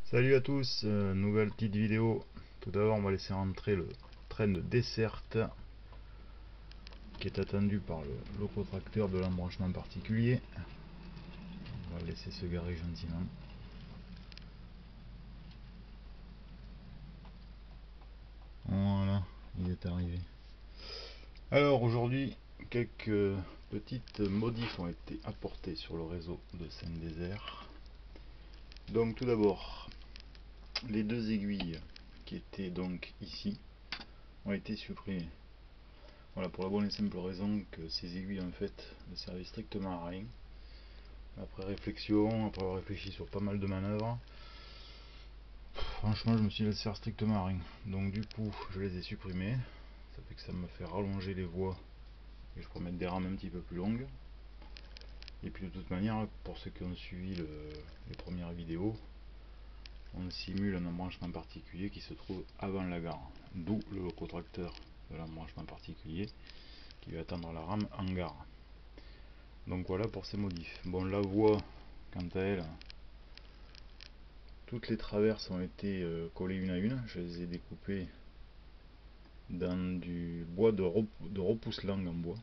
Salut à tous, nouvelle petite vidéo. Tout d'abord on va laisser rentrer le train de desserte qui est attendu par le locotracteur de l'embranchement particulier. On va le laisser se garer gentiment. Voilà, il est arrivé. Alors aujourd'hui, quelques petites modifs ont été apportées sur le réseau de Saint-Désert. Donc tout d'abord, les deux aiguilles qui étaient donc ici ont été supprimées. Voilà, pour la bonne et simple raison que ces aiguilles en fait ne servaient strictement à rien. Après réflexion, après avoir réfléchi sur pas mal de manœuvres, franchement je me suis dit, elles servent strictement à rien. Donc du coup je les ai supprimées. Ça fait que ça me fait rallonger les voies et je peux mettre des rames un petit peu plus longues. Et puis de toute manière, pour ceux qui ont suivi les premières vidéos, on simule un embranchement particulier qui se trouve avant la gare. D'où le locotracteur de l'embranchement particulier qui va attendre la rame en gare. Donc voilà pour ces modifs. Bon, la voie, quant à elle, toutes les traverses ont été collées une à une. Je les ai découpées dans du bois de repousse-langue en bois,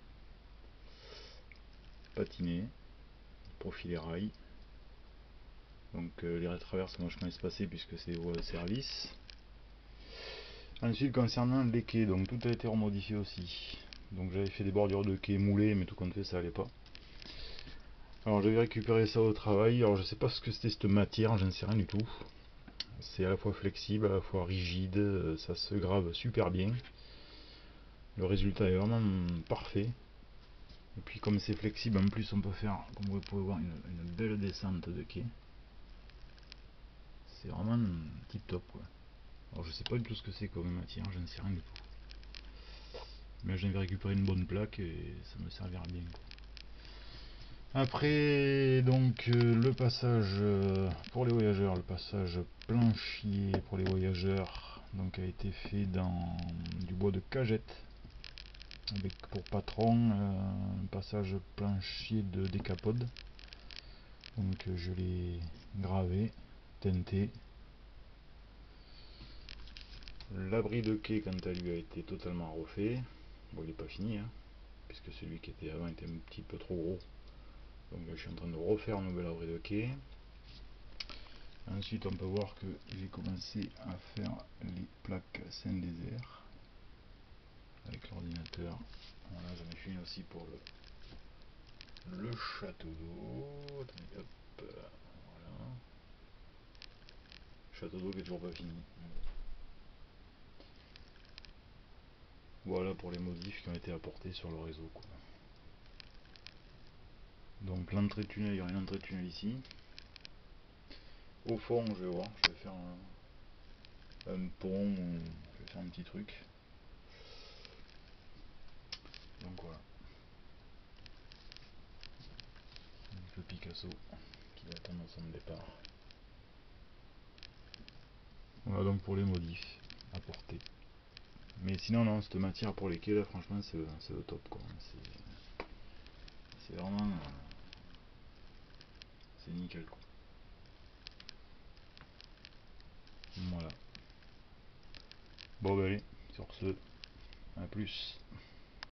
patiné, profilé rail. Donc les traverses sont vachement espacées puisque c'est des voies de service. Ensuite, concernant les quais, donc tout a été remodifié aussi. Donc j'avais fait des bordures de quais moulées, mais tout compte fait ça allait pas. Alors j'avais récupéré ça au travail. Alors je sais pas ce que c'était cette matière, je ne sais rien du tout. C'est à la fois flexible, à la fois rigide, ça se grave super bien. Le résultat est vraiment parfait. Et puis comme c'est flexible, en plus on peut faire, comme vous pouvez voir, une belle descente de quai. C'est vraiment tip top quoi. Alors je sais pas du tout ce que c'est comme matière, je ne sais rien du tout. Mais j'avais récupéré une bonne plaque et ça me servira bien quoi. Après donc le passage pour les voyageurs, le passage planchier pour les voyageurs donc a été fait dans du bois de cagette avec pour patron un passage planchier de décapode. Donc je l'ai gravé, teinté. L'abri de quai quant à lui a été totalement refait. Bon, il n'est pas fini hein, puisque celui qui était avant était un petit peu trop gros. Donc je suis en train de refaire un nouvel abri de quai. Ensuite on peut voir que j'ai commencé à faire les plaques Saint-Désert avec l'ordinateur. Voilà, j'en ai fait une aussi pour le château d'eau. Attendez, hop, voilà. Château d'eau qui est toujours pas fini. Voilà pour les modifs qui ont été apportés sur le réseau quoi. Donc l'entrée de tunnel, il y aura une entrée de tunnel ici. Au fond je vais voir, je vais faire un pont, je vais faire un petit truc. Donc voilà. Le Picasso qui va attendre son départ. Voilà donc pour les modifs apportés. Mais sinon non, cette matière pour les quais là franchement c'est le top quoi. C'est vraiment c'est nickel quoi. Voilà. Bon bah allez, sur ce, à plus.